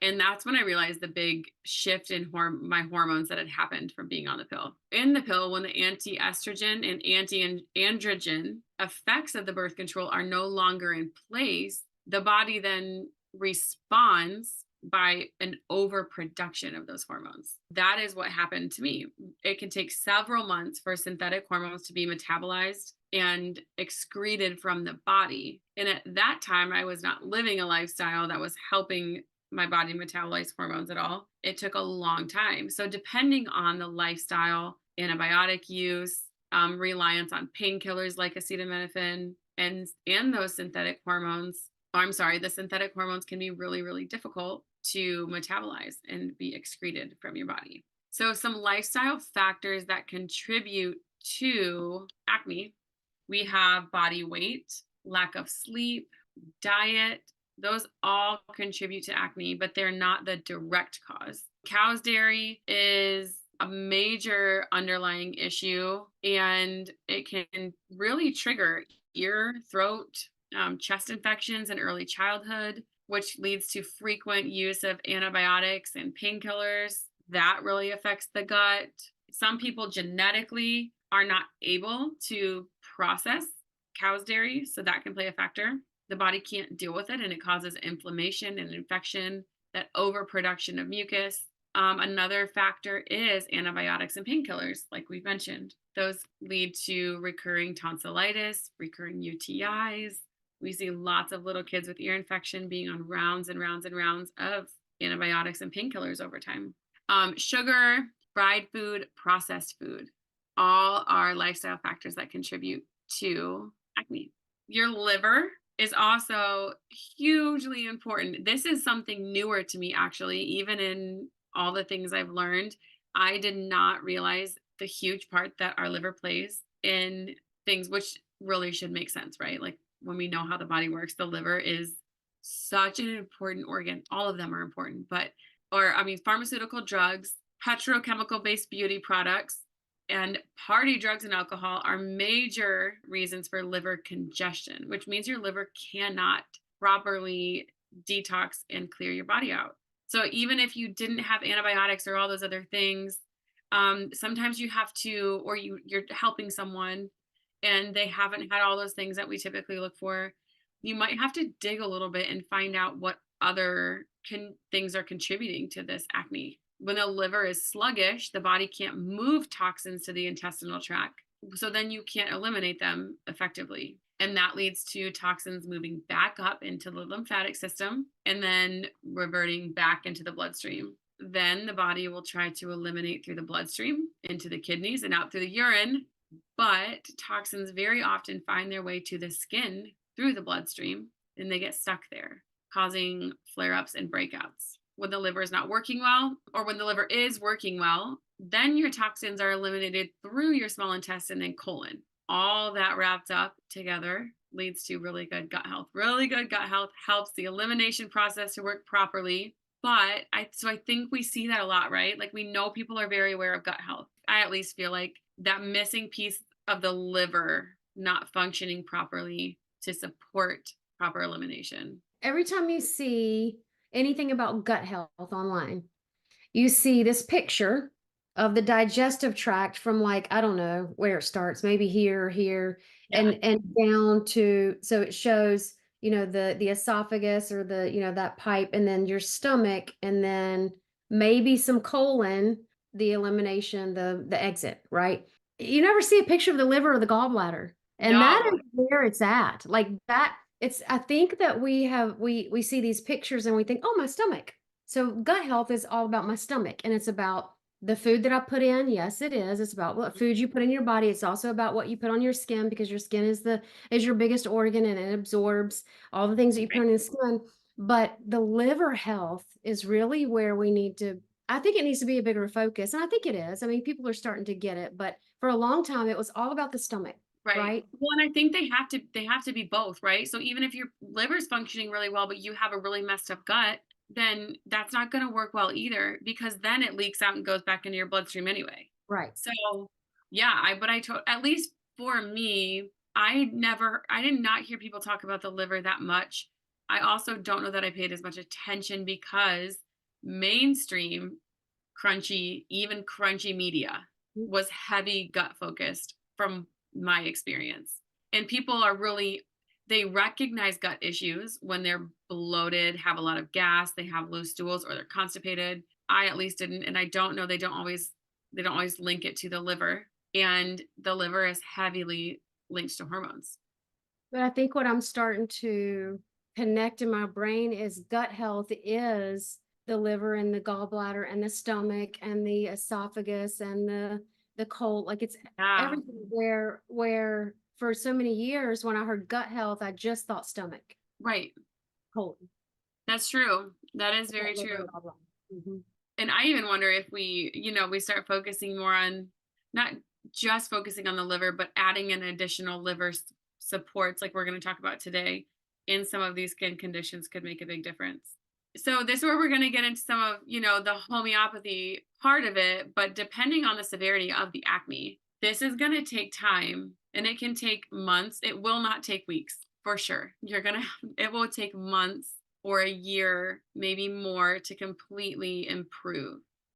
And that's when I realized the big shift in my hormones that had happened from being on the pill. In the pill, when the anti-estrogen and anti-androgen effects of the birth control are no longer in place, the body then responds by an overproduction of those hormones. That is what happened to me. It can take several months for synthetic hormones to be metabolized and excreted from the body. And at that time, I was not living a lifestyle that was helping my body metabolize hormones at all. It took a long time. So, depending on the lifestyle, antibiotic use, reliance on painkillers like acetaminophen, and those synthetic hormones. Oh, I'm sorry, the synthetic hormones can be really, really difficult to metabolize and be excreted from your body. So, some lifestyle factors that contribute to acne, we have body weight, lack of sleep, diet. Those all contribute to acne, but they're not the direct cause. Cow's dairy is a major underlying issue, and it can really trigger ear, throat, chest infections in early childhood, which leads to frequent use of antibiotics and painkillers. That really affects the gut. Some people genetically are not able to process cow's dairy, so that can play a factor. The body can't deal with it, and it causes inflammation and infection, that overproduction of mucus. Another factor is antibiotics and painkillers, like we've mentioned. Those lead to recurring tonsillitis, recurring UTIs. We see lots of little kids with ear infection being on rounds and rounds and rounds of antibiotics and painkillers over time. Sugar, fried food, processed food, all are lifestyle factors that contribute to acne. Your liver is also hugely important. This is something newer to me, actually, even in all the things I've learned. I did not realize the huge part that our liver plays in things, which really should make sense, right? Like when we know how the body works, the liver is such an important organ. All of them are important, pharmaceutical drugs, petrochemical based beauty products, and party drugs and alcohol are major reasons for liver congestion, which means your liver cannot properly detox and clear your body out. So even if you didn't have antibiotics or all those other things, sometimes you have to, or you're helping someone and they haven't had all those things that we typically look for. You might have to dig a little bit and find out what other things are contributing to this acne. When the liver is sluggish, the body can't move toxins to the intestinal tract. So then you can't eliminate them effectively. And that leads to toxins moving back up into the lymphatic system and then reverting back into the bloodstream. Then the body will try to eliminate through the bloodstream into the kidneys and out through the urine. But toxins very often find their way to the skin through the bloodstream and they get stuck there, causing flare-ups and breakouts. When the liver is not working well, or when the liver is working well, then your toxins are eliminated through your small intestine and colon. All that wrapped up together leads to really good gut health. Really good gut health helps the elimination process to work properly. But I think we see that a lot, right? Like we know people are very aware of gut health. I at least feel like that missing piece of the liver not functioning properly to support proper elimination. Every time you see anything about gut health online, you see this picture of the digestive tract from like, I don't know where it starts, maybe here, Yeah. and down to, so it shows, the esophagus or that pipe, and then your stomach, and then maybe some colon, the elimination, the exit, right? You never see a picture of the liver or the gallbladder. And that No. is where it's at. Like that, I think that we see these pictures and we think, oh, my stomach. So gut health is all about my stomach, and it's about the food that I put in. Yes, it is. It's about what food you put in your body. It's also about what you put on your skin, because your skin is your biggest organ, and it absorbs all the things that you put on your skin. But the liver health is really where we need to, I think it needs to be a bigger focus. And I think it is. I mean, people are starting to get it, but for a long time it was all about the stomach, Right. right? Well, and I think they have to be both, right? So even if your liver's functioning really well, but you have a really messed up gut, then that's not going to work well either, because then it leaks out and goes back into your bloodstream anyway. Right. So yeah, at least for me, I did not hear people talk about the liver that much. I also don't know that I paid as much attention because mainstream crunchy, even crunchy media Mm. was heavy gut focused from my experience. And people are really, they recognize gut issues when they're bloated, have a lot of gas, they have loose stools, or they're constipated. I at least didn't, and I don't know, they don't always link it to the liver. And the liver is heavily linked to hormones. But I think what I'm starting to connect in my brain is gut health is the liver and the gallbladder and the stomach and the esophagus and the colon. Like it's Yeah, everything where for so many years when I heard gut health, I just thought stomach, right. colon, That's true. That is I thought very liver true. and gallbladder. Mhm. And I even wonder if we, we start focusing more on not just focusing on the liver, but adding in additional liver supports, like we're going to talk about today, in some of these skin conditions could make a big difference. So this is where we're going to get into some of, the homeopathy part of it, but depending on the severity of the acne, this is going to take time and it can take months. It will not take weeks for sure. It will take months or a year, maybe more, to completely improve.